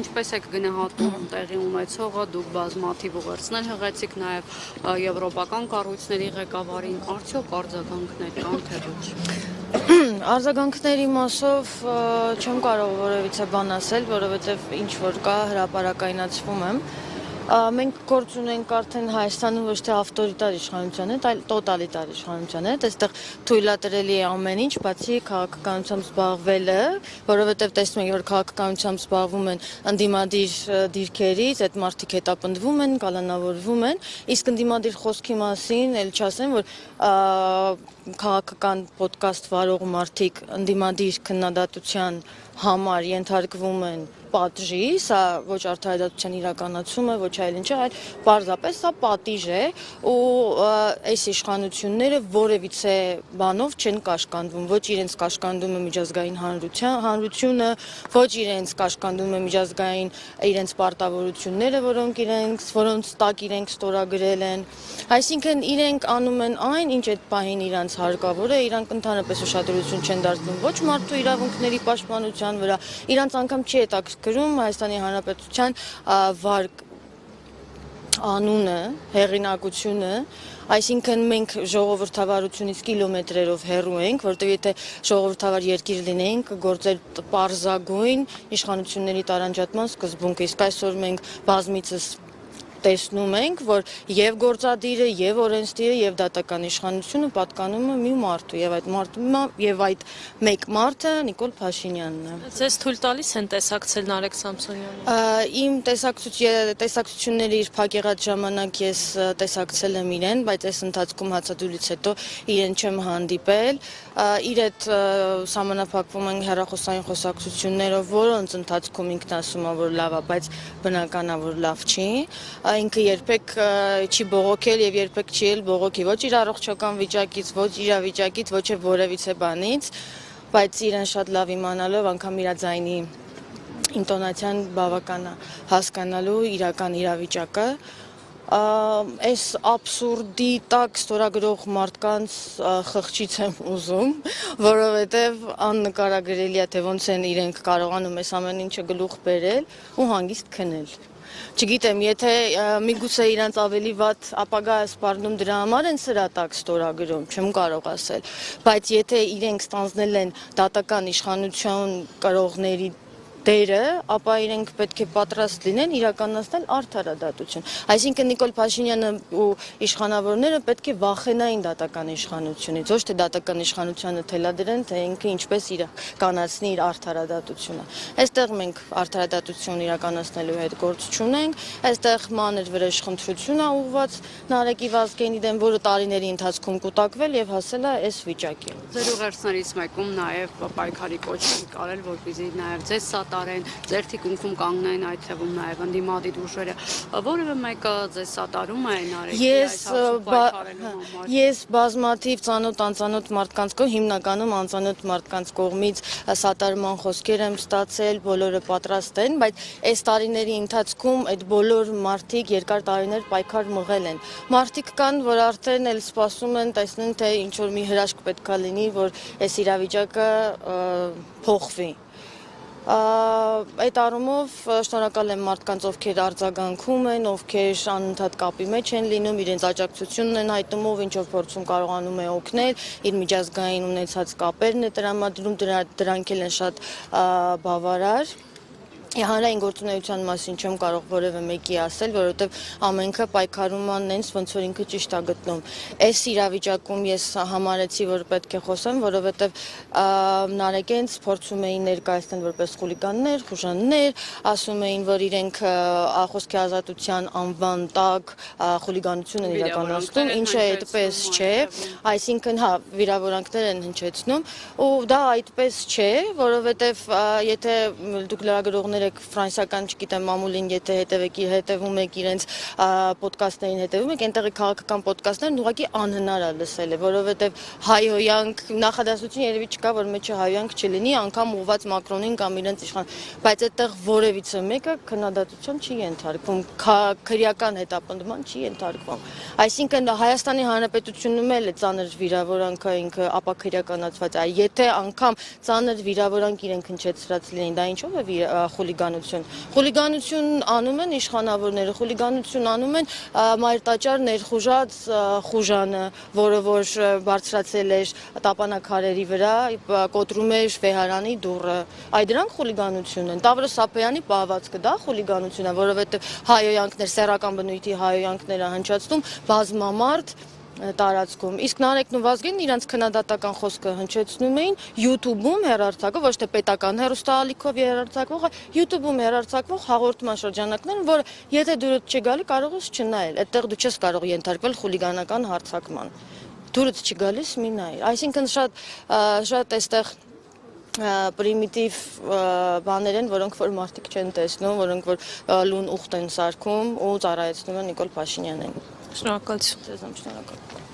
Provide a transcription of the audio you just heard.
ինչպես եք գնահատում տեղի ունեցողը, դուք բազմաթիվ ուղերձներ հղեցիք նաև եվրոպական կառույցների ղեկավարին, արդյոք արձագանքներ կան թե ոչ։ Արձագանքների մասով չեմ կարող որևիցե բան ասել, որովհետև ինչ որ կա հրապարակայնացվում եմ։ Մենք գործ ունենք արդեն Հայաստանում ոչ թե ավտորիտար իշխանության հետ, այլ տոտալիտար իշխանության հետ, այստեղ թույլատրելի է ամեն ինչ, բացի քաղաքականությամբ զբաղվելը, որովհետև տեսնում եք, որ քաղաքականությամբ զբաղվում են ընդդիմադիր դիրքերից, այդ մարդիկ հետապնդվում են, կալանավորվում են, իսկ ընդդիմադիր խոսքի մասին էլ չասեմ, որ քաղաքական ոդկաստ վարող մարդիկ ընդդիմադիր քննադատության համար ենթարկվում են պատժի, սա ոչ արդարադատության իրականացում է, ոչ այլ ինչ է, այլ պարզապես սա պատիժ է ու այս իշխանությունները որևիցե բանով չեն կաշկանդվում, ոչ իրենց կաշկանդում է միջազգային հանրությունը, ոչ իրենց կաշկանդում է միջազգային իրենց պարտավորությունները, որոնց տակ իրենք ստորագրել են, այսինքն իրենք անում են այն, ինչ այդ պահին իրանց հարկավոր է, իրանք ընդհանրապես ուշադրություն չեն դարձնում ոչ մարդու իրավունքների պաշտպանության վրա, իրանց անգամ չի հետաքրքրում Հայաստանի Հանրապետության վարկ անունը, հեղինակությունը, այսինքն մենք ժողովրդավարությունից կիլոմետրերով հեռու ենք, որտեղ եթե ժողովրդավար երկիր լինեինք, գործեր պարզագույն իշխանությունների տարանջատման սկզբունք, իսկ այսօր մենք բազմիցս տեսնում ենք, որ եւ գործադիրը, եւ օրենսդիրը, եւ դատական իշխանությունը պատկանում է մի մարդու, եւ այդ մեկ մարդը Նիկոլ Փաշինյանն է։ Ձեզ թույլ տալիս են տեսակցել Նարեկ Սամսոնյանին։ Իմ տեսակցությունների իր փակեղած ժամանակ ես տեսակցել եմ իրեն, բայց այս ընթացքում հացադուլից հետո իրեն չեմ հանդիպել, իր հետ սահմանափակվում են հեռախոսային խոսակցություններով, որոնց ընթացքում ինքն ասում է, որ լավ է, բայց բնական է, որ լավ չի։ Ինքը երբեք չի բողոքել եւ երբեք չի էլ բողոքի ոչ իր առողջական վիճակից, ոչ իրավիճակից, ոչ էլ որևիցե բանից, բայց իրեն շատ լավ իմանալով անգամ իր ձայնի ինտոնացիան բավական է հասկանալու իրական իրավիճակը, այս աբսուրդի տակ ստորագրող մարդկանց խղճից եմ ուզում, որովհետև աննկարագրելի է, թե ոնց են իրենք կարողանում այս ամեն ինչը գլուխ բերել ու հանգիստ քնել։ Չգիտեմ, եթե միգուցե իրանց ավելի վատ ապագա է սպառնում դրա համար են սրա տակ ստորագրում, չեմ կարող ասել, բայց եթե իրենք ստանձնել են դատական իշխանություն կրողների դերը, ապա իրենք պետք է պատրաստ լինեն իրականացնել արդարադատություն։ Այսինքն Նիկոլ Փաշինյանը ու իշխանավորները պետք է վախենային դատական իշխանությունից, ոչ թե դատական իշխանությանը թելադրեն, թե ինքը ինչպես իրականացնի իր արդարադատությունը։ Այստեղ մենք արդարադատություն իրականացնելու հետ գործ չունենք, այստեղ մանր վրեժխնդրություն է ուղղված Նարեկի Վազգենի դեմ, որը տարիների ընթացքում կուտակվել եւ հասել է այս վիճակի։ Ձեր ուղերձներից մեկում նաև պայքարի կոչ եք արել, որպեսզի նաև ձեզ սատարեն, ձեր թիկունքում կանգնեն, այդ թվում նաև ընդդիմադիր ուժերը, որևէ մեկը ձեզ սատարում է Նարեկի այս հարցում պայքարելու համար։ Ես բազմաթիվ ծանոթ անծանոթ մարդկանց հիմնականում անծանոթ մարդկանց կողմից սատարման խոսքեր եմ ստացել, բոլորը պատրաստ են, բայց այս տարիների ընթացքում այդ բոլոր մարդիկ երկար տարիներ պայքար մղել են։ Մարդիկ կան, որ արդեն էլ սպասում են տեսնեն, թե ինչ որ մի հրաշք պետքա լինի, որ այս իրավիճակը փոխվի։ Այդ առումով շնորհակալ եմ մարդկանց, ովքեր արձագանքում են, ովքեր անընդհատ կապի մեջ են լինում, իրենց աջակցությունն են հայտնում, ով ինչ որ փորձում կարողանում է օգնել, իր միջազգային ունեցած կապերն է տրամադրում, դրանք էլ են շատ բավարար։ Հանրային գործունեության մասին չեմ կարող որևէ մեկի ասել, որովհետև ամենքը պայքարում անենց, ոնց որ ինքը ճիշտ է գտնում։ Այս իրավիճակում ես համարեցի, որ պետք է խոսեմ, որովհետև Նարեկենց փորձում էին ներկայացնել որպես խուլիգաններ, խուժաններ, ասում էին, որ իրենք խոսքի ազատության անվան տակ խուլիգանություն են իրականացնում, ինչը այդպես չէ, այսինքն հա, վիրավորանքներ են հնչեցնում, ու դա այդպես չէ, որովհետև եթե դուք լրագրողներ ֆրանսիական, չգիտեմ, մամուլին, եթե հետևում եք իրենց պոդկասթներին հետևում եք, այնտեղի քաղաքական պոդկասթներն ուղղակի անհնար է լսել է, որովհետև հայհոյանք, նախադասություն երևի չկա, որ մեջը հայհոյանք չլինի, անգամ ուղղված Մակրոնին կամ իրենց իշխան, բայց այդտեղ որևիցե մեկը քննադատության չի ենթարկվում, քրեական հետապնդման չի ենթարկվում։ Այսինքն Հայաստանի Հանրապետությունում էլ է ծանր վիրավորանքը ինքը ապաքրեականացված է, եթե անգամ ծանր վիրավորանք իրենք հնչեցրած լինեն, դա ինչով է խուլիգանություն։ Խուլիգանություն անում են իշխանավորները, խուլիգանություն անում են մայրտաճար ներխուժած խուժանը, որը որ բարձրացել էր տապանակարերի վրա, կոտրում էր վեհարանի դուռը։ Այդ դրանք խուլիգանություն են։ Տավրոս Սապոյանի պահվածքը դա խուլիգանություն է, որովհետև հայոյանքներ, սեռական բնույթի հայոյանքները հնչեցնում բազմամարդ տարածքում։ Իսկ Նարեկն ու Վազգենն իրենց քննադատական խոսքը հնչեցնում էին YouTube-ում հեռարձակվող, ոչ թե պետական հեռուստաալիքով հեռարձակվող, YouTube-ում հեռարձակվող հաղորդման շրջանակներն, որը եթե դուրս չգալի կարող ես չնայել։ Այդտեղ դու չես կարող ենթարկվել խուլիգանական հարձակման։ Դուրս չգալիս մի նայիր։ Այսինքն շատ այստեղ պրիմիտիվ բաներ են, որոնք որ մարդիկ չեն տեսնում, որոնք որ լուն ուխտ են սարքում ու ծառայեցնում են Նիկոլ Փաշինյանին։ Շնորհակալություն։ Ձեզ շնորհակալ։